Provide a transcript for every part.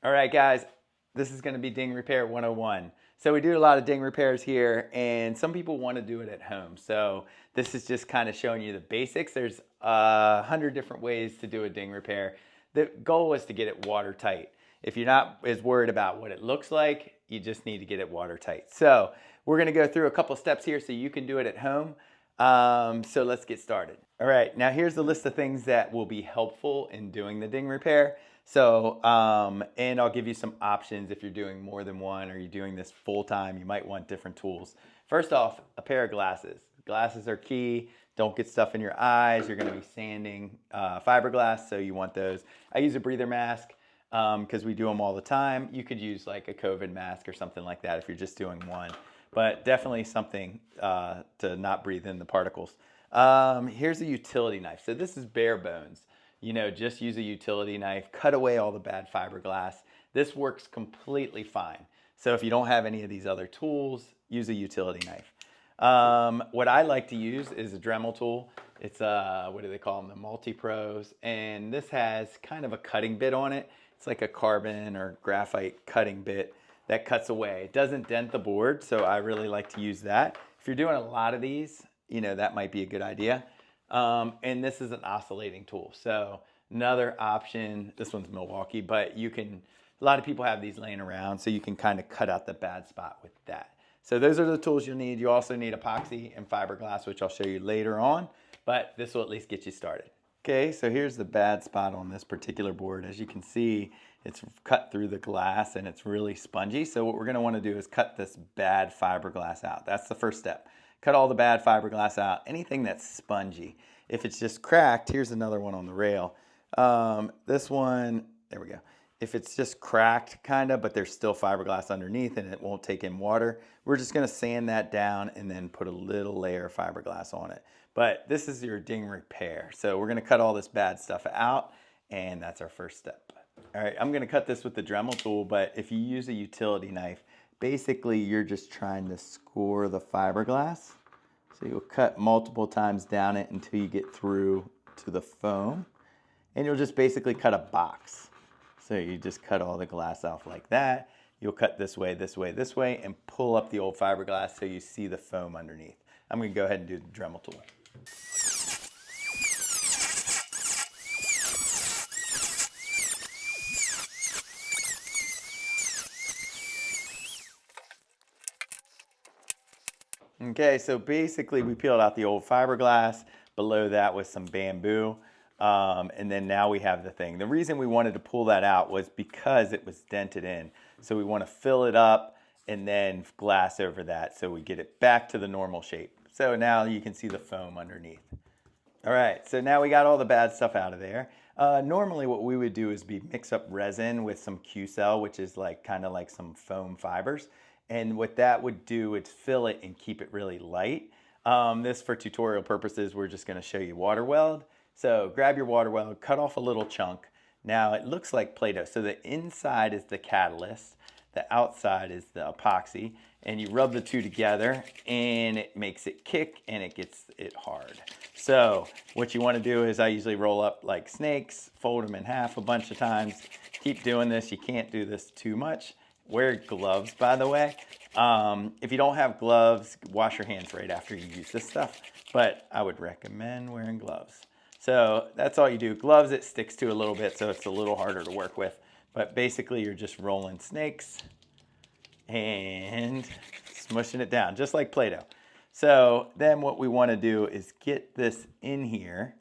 All right, guys, this is going to be ding repair 101. So we do a lot of ding repairs here, and some people want to do it at home. So this is just kind of showing you the basics. There's 100 different ways to do a ding repair. The goal is to get it watertight. If you're not as worried about what it looks like, you just need to get it watertight. So we're going to go through a couple steps here so you can do it at home. So let's get started. All right, now here's the list of things that will be helpful in doing the ding repair. So, and I'll give you some options if you're doing more than one or you're doing this full time, you might want different tools. First off, a pair of glasses. Glasses are key. Don't get stuff in your eyes. You're gonna be sanding fiberglass, so you want those. I use a breather mask because we do them all the time. You could use like a COVID mask or something like that if you're just doing one, but definitely something to not breathe in the particles. Here's a utility knife. So this is bare bones. You know, just use a utility knife, cut away all the bad fiberglass. This works completely fine. So if you don't have any of these other tools, use a utility knife. What I like to use is a Dremel tool. It's what do they call them? The Multi-Pros. And this has kind of a cutting bit on it. It's like a carbon or graphite cutting bit that cuts away. It doesn't dent the board, so I really like to use that. If you're doing a lot of these, you know, that might be a good idea. And this is an oscillating tool. So another option, this one's Milwaukee, but you can, a lot of people have these laying around, so you can kind of cut out the bad spot with that. So those are the tools you'll need. You also need epoxy and fiberglass, which I'll show you later on, but this will at least get you started. Okay, so here's the bad spot on this particular board. As you can see, it's cut through the glass and it's really spongy. So what we're gonna wanna do is cut this bad fiberglass out. That's the first step. Cut all the bad fiberglass out, anything that's spongy. If it's just cracked, here's another one on the rail. This one, there we go. If it's just cracked kind of, but there's still fiberglass underneath and it won't take in water, we're just gonna sand that down and then put a little layer of fiberglass on it. But this is your ding repair. So we're gonna cut all this bad stuff out, and that's our first step. All right, I'm gonna cut this with the Dremel tool, but if you use a utility knife, basically you're just trying to score the fiberglass. So you'll cut multiple times down it until you get through to the foam. And you'll just basically cut a box. So you just cut all the glass off like that. You'll cut this way, this way, this way, and pull up the old fiberglass so you see the foam underneath. I'm gonna go ahead and do the Dremel tool. Okay, so basically we peeled out the old fiberglass. Below that was some bamboo. And then now we have the thing. The reason we wanted to pull that out was because it was dented in. So we want to fill it up and then glass over that so we get it back to the normal shape. So now you can see the foam underneath. All right, so now we got all the bad stuff out of there. Normally what we would do is mix up resin with some Q-Cell, which is like kind of like some foam fibers. And what that would do is fill it and keep it really light. This, for tutorial purposes, we're just gonna show you water weld. So grab your water weld, cut off a little chunk. Now it looks like Play-Doh. So the inside is the catalyst, the outside is the epoxy, and you rub the two together and it makes it kick and it gets it hard. So what you wanna do is I usually roll up like snakes, fold them in half a bunch of times. Keep doing this, you can't do this too much. Wear gloves, by the way. If you don't have gloves, wash your hands right after you use this stuff, but I would recommend wearing gloves. So that's all you do. Gloves, it sticks to a little bit, so it's a little harder to work with. But basically, you're just rolling snakes and smushing it down, just like Play-Doh. So then what we want to do is get this in here.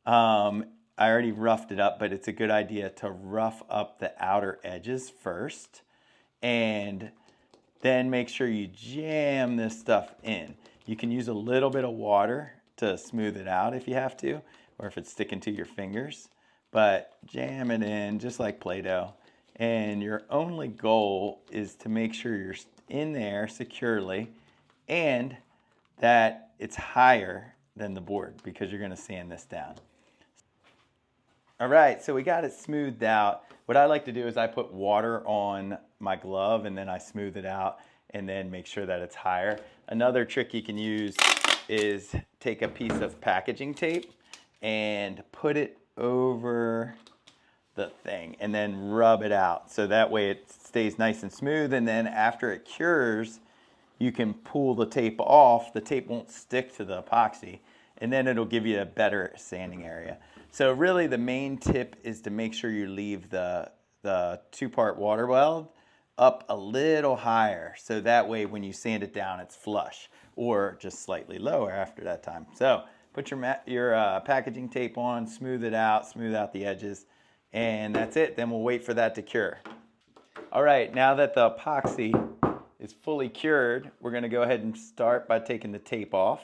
I already roughed it up, but it's a good idea to rough up the outer edges first. And then make sure you jam this stuff in. You can use a little bit of water to smooth it out if you have to, or if it's sticking to your fingers, but jam it in just like Play-Doh. And your only goal is to make sure you're in there securely and that it's higher than the board because you're gonna sand this down. All right, so we got it smoothed out. What I like to do is I put water on my glove and then I smooth it out and then make sure that it's higher. Another trick you can use is take a piece of packaging tape and put it over the thing and then rub it out. So that way it stays nice and smooth. And then after it cures, you can pull the tape off. The tape won't stick to the epoxy, and then it'll give you a better sanding area. So really the main tip is to make sure you leave the two-part water weld up a little higher. So that way when you sand it down, it's flush, or just slightly lower after that time. So put your packaging tape on, smooth it out, smooth out the edges, and that's it. Then we'll wait for that to cure. All right, now that the epoxy is fully cured, we're gonna go ahead and start by taking the tape off.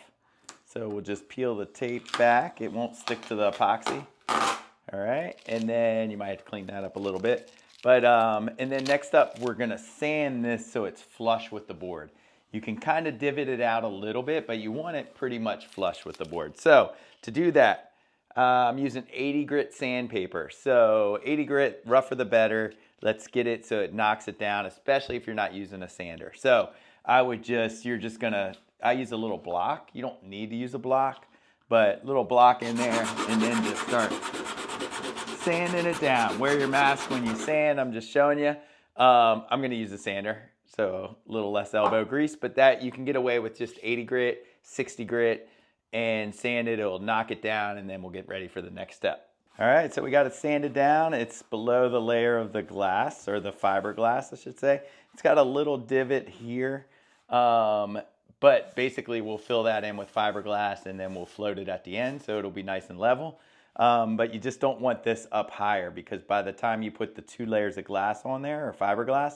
So we'll just peel the tape back. It won't stick to the epoxy. All right, and then you might have to clean that up a little bit. But, and then next up, we're gonna sand this so it's flush with the board. You can kind of divot it out a little bit, but you want it pretty much flush with the board. So to do that, I'm using 80 grit sandpaper. So 80 grit, rougher the better. Let's get it so it knocks it down, especially if you're not using a sander. So I use a little block. You don't need to use a block, but little block in there, and then just start sanding it down. Wear your mask when you sand. I'm just showing you. I'm gonna use a sander, so a little less elbow grease, but that you can get away with just 80 grit, 60 grit, and sand it. It'll knock it down, and then we'll get ready for the next step. All right, so we got it sanded down. It's below the layer of the glass, or the fiberglass, I should say. It's got a little divot here, but basically we'll fill that in with fiberglass, and then we'll float it at the end, so it'll be nice and level. But you just don't want this up higher, because by the time you put the 2 layers of glass on there, or fiberglass,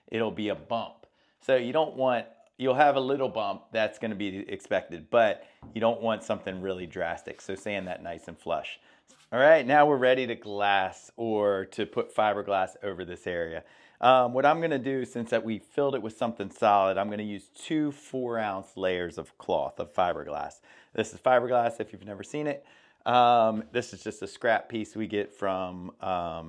it'll be a bump. So you'll have a little bump, that's gonna be expected, but you don't want something really drastic, so sand that nice and flush. All right, now we're ready to glass, or to put fiberglass over this area. What I'm gonna do, since that we filled it with something solid, I'm gonna use 2 4-ounce layers of cloth, of fiberglass. This is fiberglass if you've never seen it. This is just a scrap piece we get from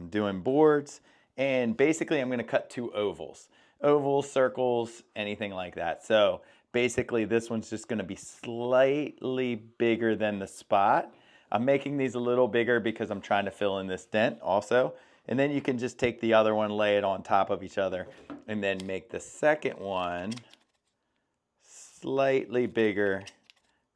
doing boards. And basically I'm gonna cut 2 ovals. Ovals, circles, anything like that. So basically this one's just gonna be slightly bigger than the spot. I'm making these a little bigger because I'm trying to fill in this dent also. And then you can just take the other one, lay it on top of each other, and then make the second one slightly bigger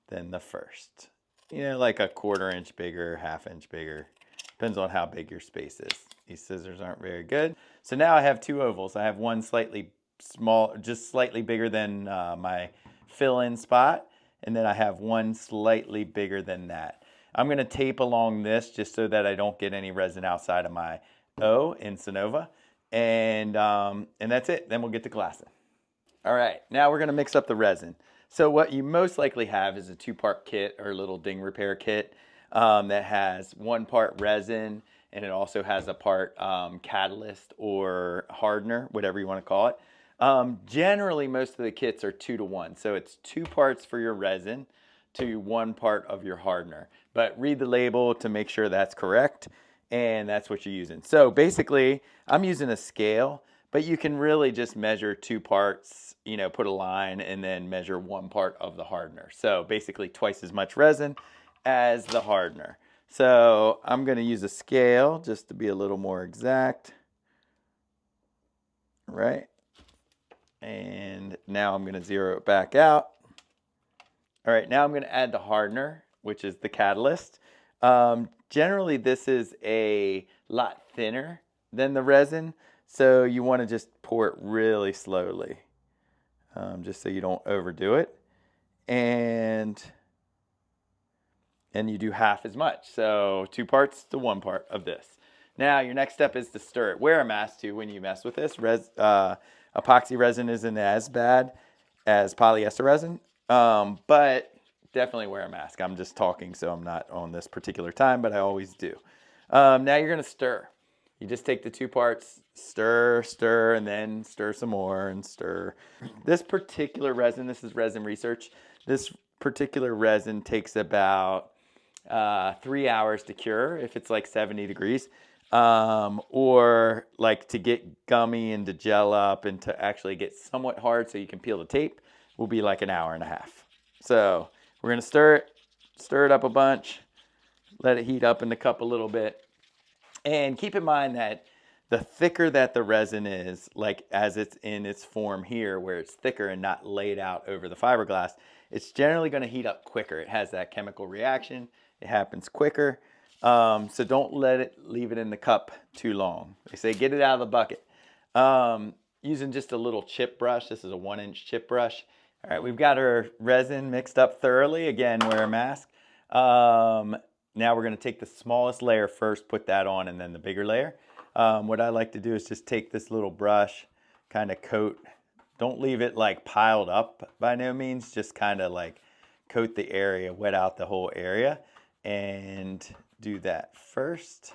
than the first. You know, like a 1/4 inch bigger, 1/2 inch bigger. Depends on how big your space is. These scissors aren't very good. So now I have 2 ovals. I have one slightly small, just slightly bigger than my fill-in spot. And then I have one slightly bigger than that. I'm gonna tape along this just so that I don't get any resin outside of my O in Sonova. And that's it. Then we'll get to glassing. All right, now we're gonna mix up the resin. So what you most likely have is a 2-part kit, or a little ding repair kit, that has 1 part resin, and it also has a part catalyst or hardener, whatever you wanna call it. Generally, most of the kits are 2 to 1. So it's 2 parts for your resin to 1 part of your hardener. But read the label to make sure that's correct, and that's what you're using. So basically, I'm using a scale, but you can really just measure 2 parts, you know, put a line, and then measure 1 part of the hardener. So basically twice as much resin as the hardener. So I'm gonna use a scale just to be a little more exact. Right? And now I'm gonna zero it back out. All right, now I'm gonna add the hardener, which is the catalyst. Generally, this is a lot thinner than the resin, so you wanna just pour it really slowly, just so you don't overdo it. And you do half as much, so 2 parts to 1 part of this. Now, your next step is to stir it. Wear a mask too when you mess with this. Epoxy resin isn't as bad as polyester resin, but definitely wear a mask. I'm just talking, so I'm not on this particular time, but I always do. Now you're gonna stir. You just take the 2 parts, stir, and then stir some more and stir. This particular resin, this is Resin Research. This particular resin takes about 3 hours to cure if it's like 70 degrees. Or like to get gummy and to gel up and to actually get somewhat hard so you can peel the tape will be like 1.5 hours. So we're gonna stir it up a bunch, let it heat up in the cup a little bit, And keep in mind that the thicker that the resin is, like as it's in its form here, where it's thicker and not laid out over the fiberglass, it's generally going to heat up quicker. It has that chemical reaction. It happens quicker. So don't leave it in the cup too long. They say get it out of the bucket. Using just a little chip brush. This is a 1-inch chip brush. All right, we've got our resin mixed up thoroughly. Again, wear a mask. Now we're going to take the smallest layer first, put that on, and then the bigger layer. What I like to do is just take this little brush, kind of coat. Don't leave it like piled up by no means. Just kind of like coat the area, wet out the whole area, and do that first.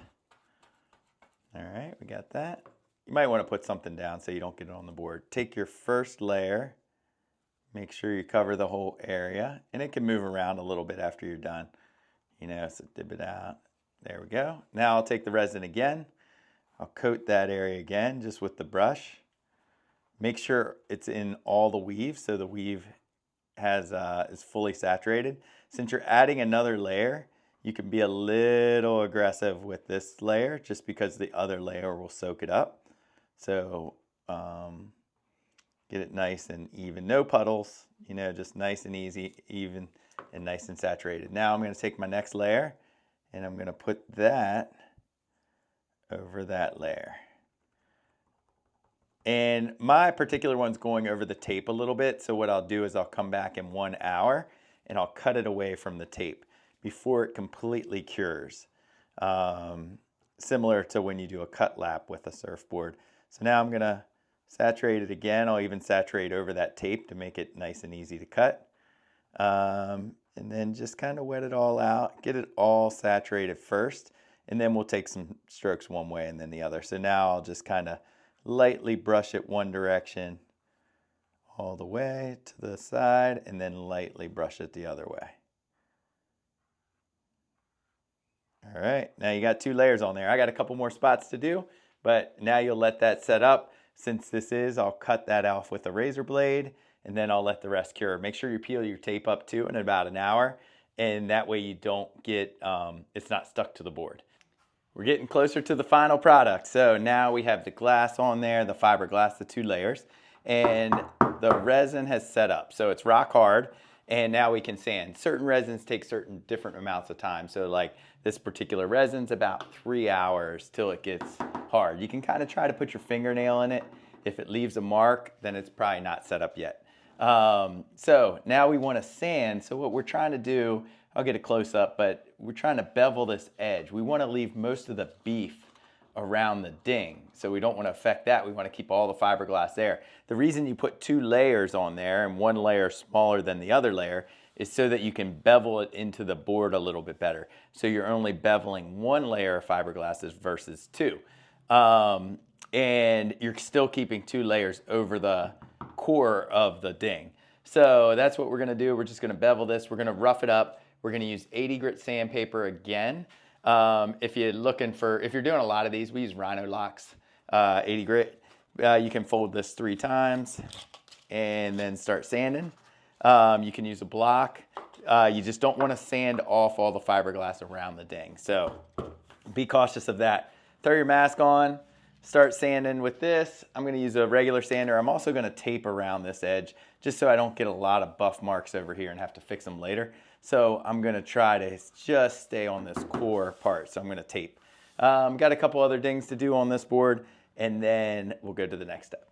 All right, we got that. You might want to put something down so you don't get it on the board. Take your first layer. Make sure you cover the whole area, and it can move around a little bit after you're done. You know, so dip it out. There we go. Now I'll take the resin again. I'll coat that area again just with the brush. Make sure it's in all the weave so the weave is fully saturated. Since you're adding another layer, you can be a little aggressive with this layer just because the other layer will soak it up. So get it nice and even. No puddles, you know, just nice and easy, even and nice and saturated. Now I'm going to take my next layer and I'm going to put that over that layer. And my particular one's going over the tape a little bit. So what I'll do is I'll come back in 1 hour and I'll cut it away from the tape before it completely cures. Similar to when you do a cut lap with a surfboard. So now I'm gonna saturate it again. I'll even saturate over that tape to make it nice and easy to cut. And then just kind of wet it all out, get it all saturated first, and then we'll take some strokes one way and then the other. So now I'll just kind of lightly brush it one direction all the way to the side and then lightly brush it the other way. All right, now you got 2 layers on there. I got a couple more spots to do, but now you'll let that set up. Since this is, I'll cut that off with a razor blade and then I'll let the rest cure. Make sure you peel your tape up too in about an hour, and that way you don't get, it's not stuck to the board. We're getting closer to the final product. So now we have the glass on there, the fiberglass, the 2 layers, and the resin has set up. So it's rock hard, and now we can sand. Certain resins take certain different amounts of time. So like this particular resin's about 3 hours till it gets hard. You can kind of try to put your fingernail in it. If it leaves a mark, then it's probably not set up yet. So now we want to sand. So what we're trying to do, I'll get a close up, but we're trying to bevel this edge. We want to leave most of the beef around the ding. So we don't want to affect that. We want to keep all the fiberglass there. The reason you put 2 layers on there and one layer smaller than the other layer is so that you can bevel it into the board a little bit better. So you're only beveling 1 layer of fiberglasses versus 2. And you're still keeping 2 layers over the core of the ding. So that's what we're going to do. We're just going to bevel this. We're going to rough it up. We're going to use 80 grit sandpaper again. If you're doing a lot of these, we use Rhino Locks 80 grit. You can fold this 3 times and then start sanding. You can use a block. You just don't want to sand off all the fiberglass around the ding. So be cautious of that. Throw your mask on. Start sanding with this. I'm going to use a regular sander. I'm also going to tape around this edge just so I don't get a lot of buff marks over here and have to fix them later. So I'm going to try to just stay on this core part. So I'm going to tape. Got a couple other dings to do on this board, and then we'll go to the next step.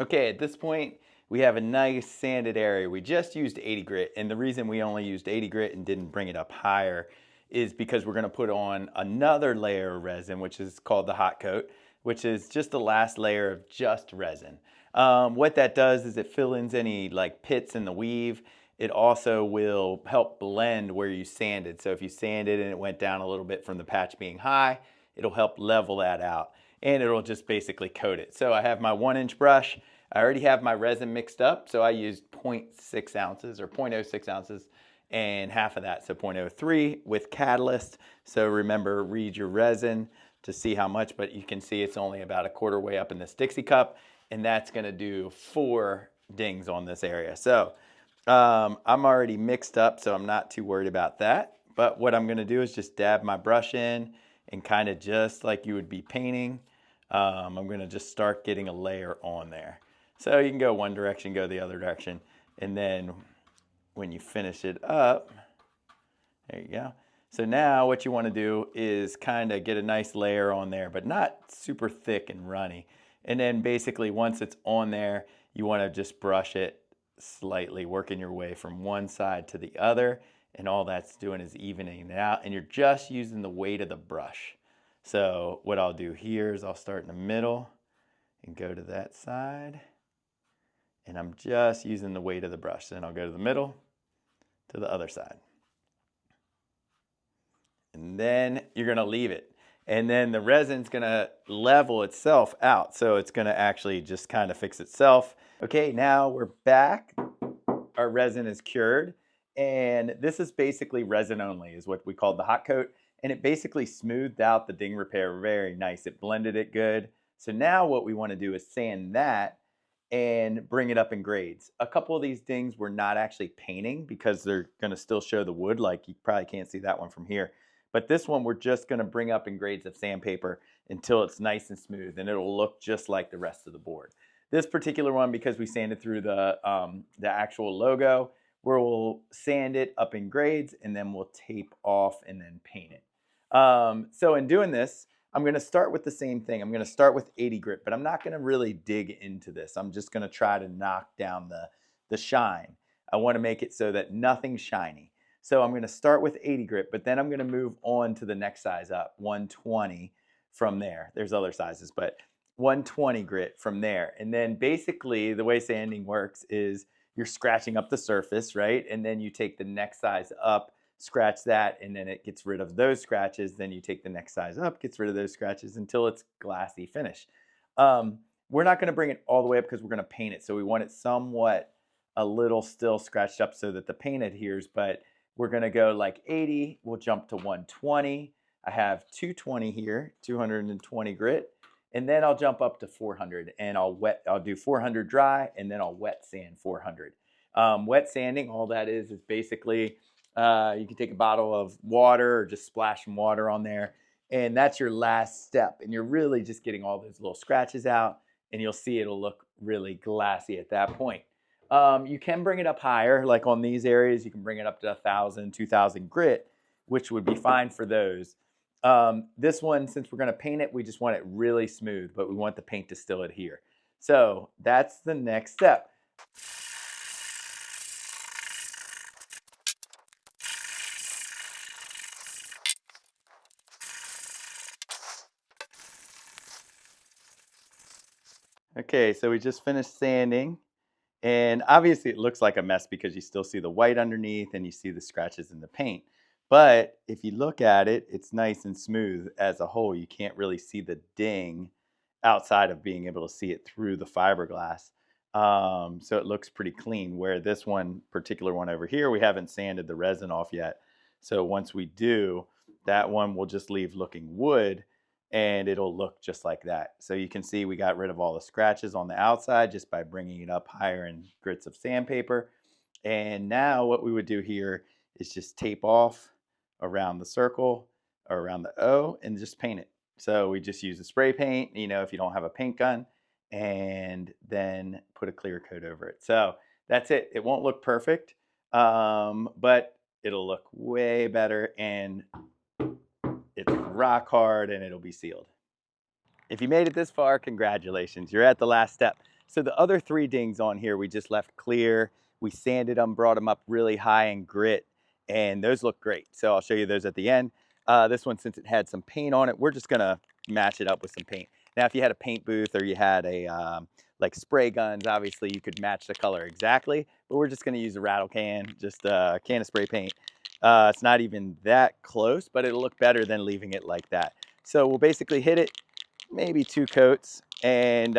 Okay, at this point, we have a nice sanded area. We just used 80 grit, and the reason we only used 80 grit and didn't bring it up higher is because we're gonna put on another layer of resin, which is called the hot coat, which is just the last layer of just resin. What that does is it fills in any like pits in the weave. It also will help blend where you sanded. So if you sanded and it went down a little bit from the patch being high, it'll help level that out, and it'll just basically coat it. So I have my 1-inch brush. I already have my resin mixed up, so I used 0.6 ounces or 0.06 ounces and half of that, so 0.03 with catalyst. So remember, read your resin. to see how much, but you can see it's only about a quarter way up in this Dixie cup, and that's going to do 4 dings on this area. So I'm already mixed up, so I'm not too worried about that. But what I'm going to do is just dab my brush in and kind of just like you would be painting, I'm going to just start getting a layer on there. So you can go one direction, go the other direction, and then when you finish it up, there you go. So now what you want to do is kind of get a nice layer on there, but not super thick and runny. And then basically once it's on there, you want to just brush it slightly, working your way from one side to the other. And all that's doing is evening it out. And you're just using the weight of the brush. So what I'll do here is I'll start in the middle and go to that side. And I'm just using the weight of the brush. Then I'll go to the middle, to the other side. And then you're going to leave it. And then the resin's going to level itself out. So it's going to actually just kind of fix itself. Okay, now we're back. Our resin is cured. And this is basically resin only, is what we call the hot coat. And it basically smoothed out the ding repair very nice. It blended it good. So now what we want to do is sand that and bring it up in grades. A couple of these dings we're not actually painting because they're going to still show the wood. Like you probably can't see that one from here. But this one we're just going to bring up in grades of sandpaper until it's nice and smooth, and it'll look just like the rest of the board. This particular one, because we sanded through the actual logo, we'll sand it up in grades and then we'll tape off and then paint it. So in doing this, I'm going to start with the same thing. I'm going to start with 80 grit, but I'm not going to really dig into this. I'm just going to try to knock down the shine. I want to make it so that nothing's shiny. So I'm going to start with 80 grit, but then I'm going to move on to the next size up, 120 from there. There's other sizes, but 120 grit from there. And then basically the way sanding works is you're scratching up the surface, right? And then you take the next size up, scratch that, and then it gets rid of those scratches. Then you take the next size up, gets rid of those scratches until it's glassy finish. We're not going to bring it all the way up because we're going to paint it. So we want it somewhat a little still scratched up so that the paint adheres, but we're going to go like 80. We'll jump to 120. I have 220 here, 220 grit. And then I'll jump up to 400 and I'll do 400 dry and then I'll wet sand 400. Wet sanding, all that is basically, you can take a bottle of water or just splash some water on there. And that's your last step. And you're really just getting all those little scratches out and you'll see it'll look really glassy at that point. You can bring it up higher, like on these areas, you can bring it up to 1,000, 2,000 grit, which would be fine for those. This one, since we're going to paint it, we just want it really smooth, but we want the paint to still adhere. So that's the next step. Okay, so we just finished sanding. And obviously it looks like a mess because you still see the white underneath and you see the scratches in the paint. But if you look at it, it's nice and smooth as a whole. You can't really see the ding outside of being able to see it through the fiberglass. So it looks pretty clean, where this particular one over here, we haven't sanded the resin off yet. So once we do, that one will just leave looking wood and it'll look just like that. So you can see we got rid of all the scratches on the outside just by bringing it up higher in grits of sandpaper. And now what we would do here is just tape off around the circle or around the O and just paint it. So we just use a spray paint, if you don't have a paint gun, and then put a clear coat over it. So that's it. It won't look perfect, but it'll look way better and it's rock hard and it'll be sealed. If you made it this far, congratulations. You're at the last step. So the other 3 dings on here, we just left clear. We sanded them, brought them up really high in grit, and those look great. So I'll show you those at the end. This one, since it had some paint on it, we're just gonna match it up with some paint. Now, if you had a paint booth or you had a like spray guns, obviously you could match the color exactly, but we're just gonna use a rattle can, just a can of spray paint. It's not even that close, but it'll look better than leaving it like that. So we'll basically hit it, maybe 2 coats. And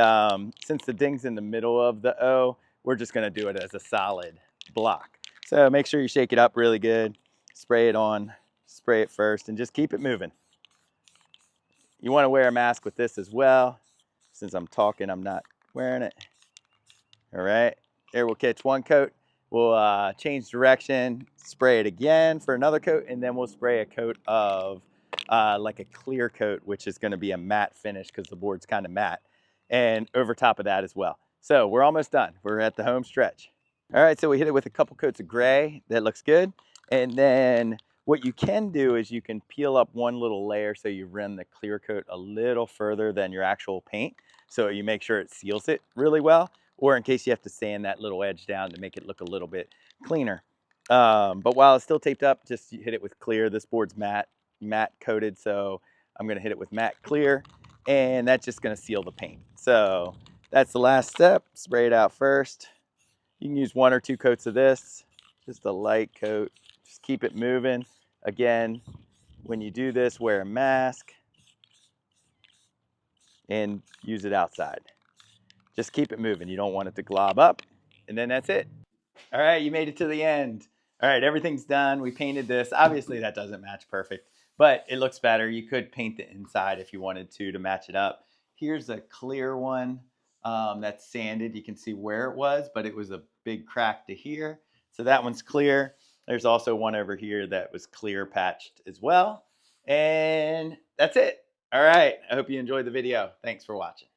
since the ding's in the middle of the O, we're just gonna do it as a solid block. So make sure you shake it up really good, spray it on, spray it first, and just keep it moving. You want to wear a mask with this as well. Since I'm talking, I'm not wearing it. All right, there we'll catch one coat. We'll change direction, spray it again for another coat, and then we'll spray a coat of like a clear coat, which is gonna be a matte finish because the board's kind of matte, and over top of that as well. So we're almost done. We're at the home stretch. All right, so we hit it with a couple coats of gray. That looks good. And then what you can do is you can peel up one little layer so you run the clear coat a little further than your actual paint. So you make sure it seals it really well, or in case you have to sand that little edge down to make it look a little bit cleaner. But while it's still taped up, just hit it with clear. This board's matte coated, so I'm gonna hit it with matte clear, and that's just gonna seal the paint. So that's the last step. Spray it out first. You can use 1 or 2 coats of this, just a light coat. Just keep it moving. Again, when you do this, wear a mask and use it outside. Just keep it moving. You don't want it to glob up, and then that's it. All right, you made it to the end. All right, everything's done. We painted this. Obviously, that doesn't match perfect, but it looks better. You could paint the inside if you wanted to match it up. Here's a clear one that's sanded. You can see where it was, but it was a big crack to here. So that one's clear. There's also one over here that was clear patched as well. And that's it. All right, I hope you enjoyed the video. Thanks for watching.